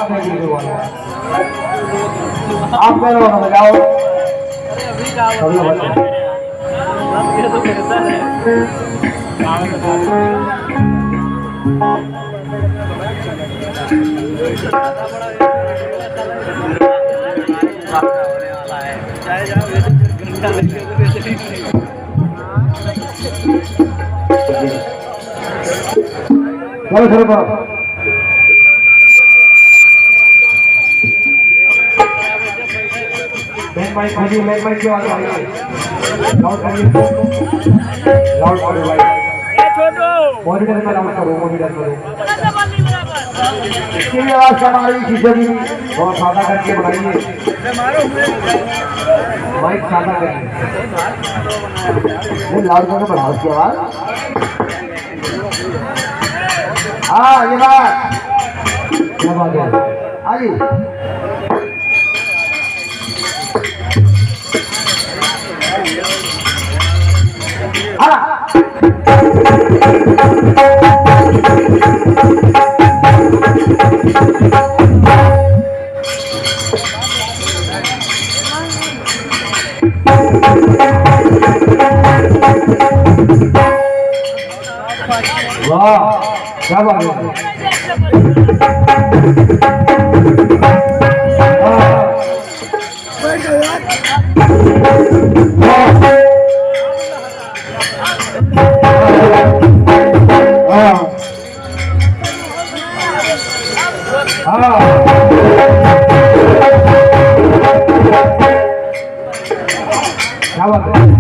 है आप मेरे वाला बजाओ सभी बच्चे चलो शुरू करो माइक खोलिए माइक की आवाज आएगी लाउड करिए लाउड करो भाई ए छोटू मॉनिटर में लाउड करो मॉनिटर करो इसकी भी आवाज हमारी चीजें भी बहुत सादा करके बनाइए माइक सादा करिए लाउड करके बढ़ाओ उसकी आवाज हाँ ये बात क्या बात है आइए वाह क्या बात है क्या बात है